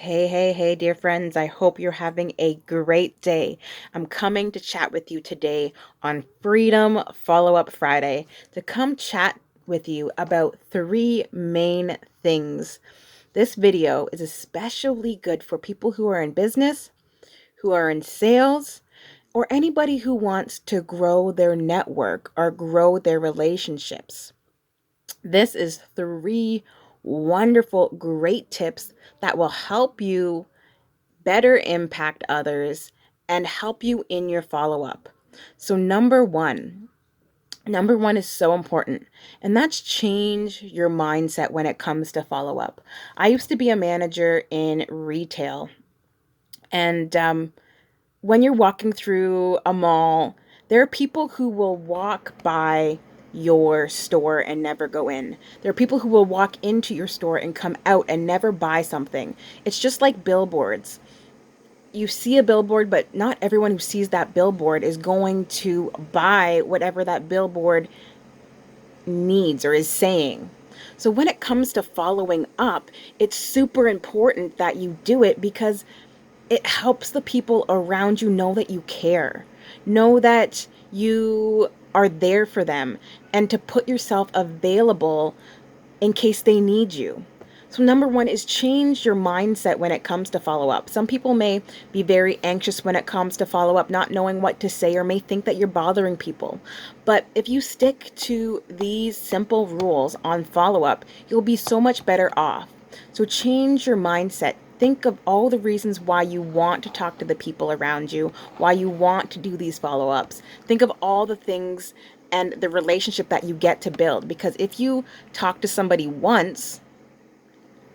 Hey, hey, hey, dear friends. I hope you're having a great day. I'm coming to chat with you today on Freedom Follow Up Friday to come chat with you about three main things. This video is especially good for people who are in business, who are in sales, or anybody who wants to grow their network or grow their relationships. This is three wonderful, great tips that will help you better impact others and help you in your follow up. So, number one is so important, and that's change your mindset when it comes to follow up. I used to be a manager in retail, and when you're walking through a mall, there are people who will walk by your store and never go in. There are people who will walk into your store and come out and never buy something. It's just like billboards. You see a billboard, but not everyone who sees that billboard is going to buy whatever that billboard needs or is saying. So when it comes to following up, it's super important that you do it because it helps the people around you know that you care, know that you are there for them, and to put yourself available in case they need you. So, number one is change your mindset when it comes to follow up. Some people may be very anxious when it comes to follow up, not knowing what to say, or may think that you're bothering people. But if you stick to these simple rules on follow up, you'll be so much better off. So, change your mindset. Think of all the reasons why you want to talk to the people around you, why you want to do these follow ups. Think of all the things and the relationship that you get to build. Because if you talk to somebody once,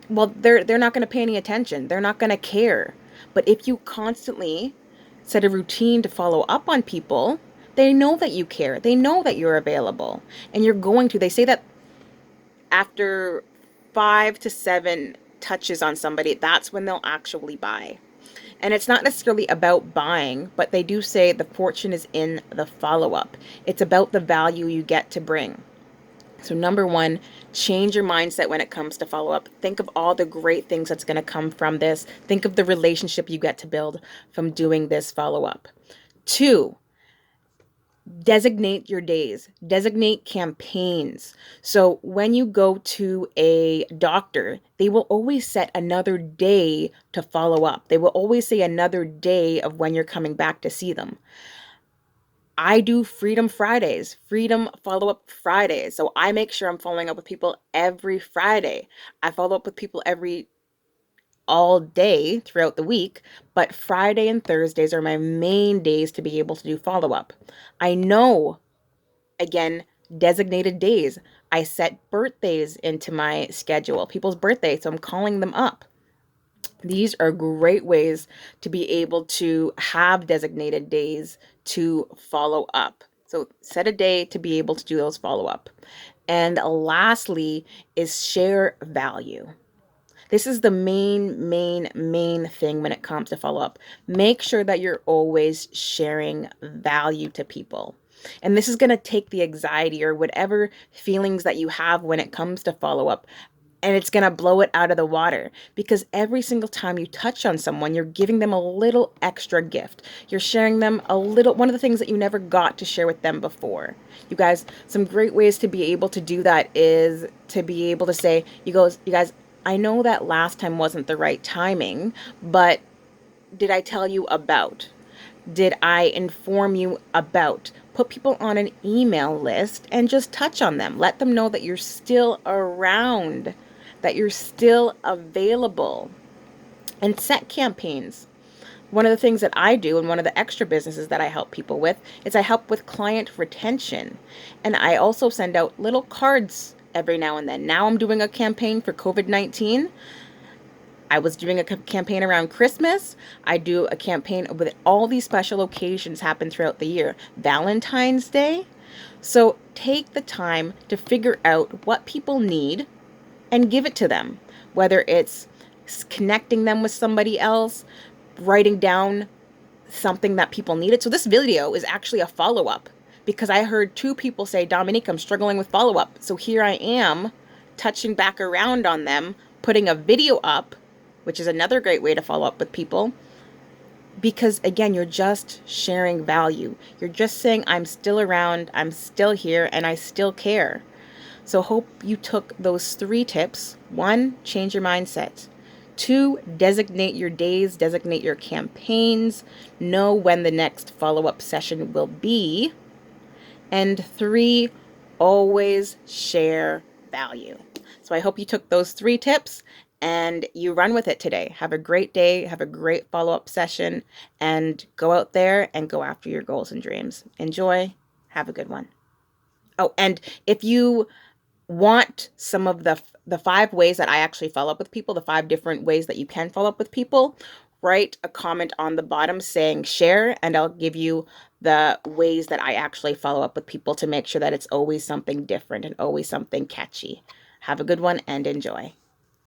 well, they're not going to pay any attention. They're not going to care. But if you constantly set a routine to follow up on people, they know that you care. They know that you're available, and you're going to. They say that after 5 to 7 touches on somebody, that's when they'll actually buy. And it's not necessarily about buying, but they do say the fortune is in the follow up. It's about the value you get to bring. So, number one, change your mindset when it comes to follow up. Think of all the great things that's going to come from this. Think of the relationship you get to build from doing this follow up. Two, designate your days, designate campaigns. So, when you go to a doctor, they will always set another day to follow up. They will always say another day of when you're coming back to see them. I do Freedom Fridays, Freedom Follow Up Fridays. So I make sure I'm following up with people every Friday. I follow up with people every all day throughout the week, but Friday and Thursdays are my main days to be able to do follow up. I know, again, designated days. I set birthdays into my schedule, people's birthdays, so I'm calling them up. These are great ways to be able to have designated days to follow up. So set a day to be able to do those follow up. And lastly is share value. This is the main thing when it comes to follow up. Make sure that you're always sharing value to people. And this is going to take the anxiety or whatever feelings that you have when it comes to follow up, and it's going to blow it out of the water because every single time you touch on someone, you're giving them a little extra gift. You're sharing them a little, one of the things that you never got to share with them before. You guys, some great ways to be able to do that is to be able to say, you guys, I know that last time wasn't the right timing, but did I tell you about? Did I inform you about? Put people on an email list and just touch on them. Let them know that you're still around, that you're still available, and set campaigns. One of the things that I do, and one of the extra businesses that I help people with, is I help with client retention. And I also send out little cards every now and then. Now I'm doing a campaign for COVID-19. I was doing a campaign around Christmas. I do a campaign with all these special occasions happen throughout the year. Valentine's Day. So take the time to figure out what people need and give it to them, whether it's connecting them with somebody else, writing down something that people needed. So this video is actually a follow up because I heard two people say, Dominique, I'm struggling with follow up. So here I am touching back around on them, putting a video up which is another great way to follow up with people. Because again, you're just sharing value. You're just saying, I'm still around, I'm still here, and I still care. So hope you took those 3 tips. 1, change your mindset. 2, designate your days, designate your campaigns, know when the next follow-up session will be. And 3, always share value. So I hope you took those 3 tips and you run with it today. Have a great day, have a great follow-up session, and go out there and go after your goals and dreams. Enjoy. Have a good one. Oh, and if you want some of the 5 ways that I actually follow up with people, the 5 different ways that you can follow up with people, write a comment on the bottom saying share, and I'll give you the ways that I actually follow up with people to make sure that it's always something different and always something catchy. Have a good one and enjoy.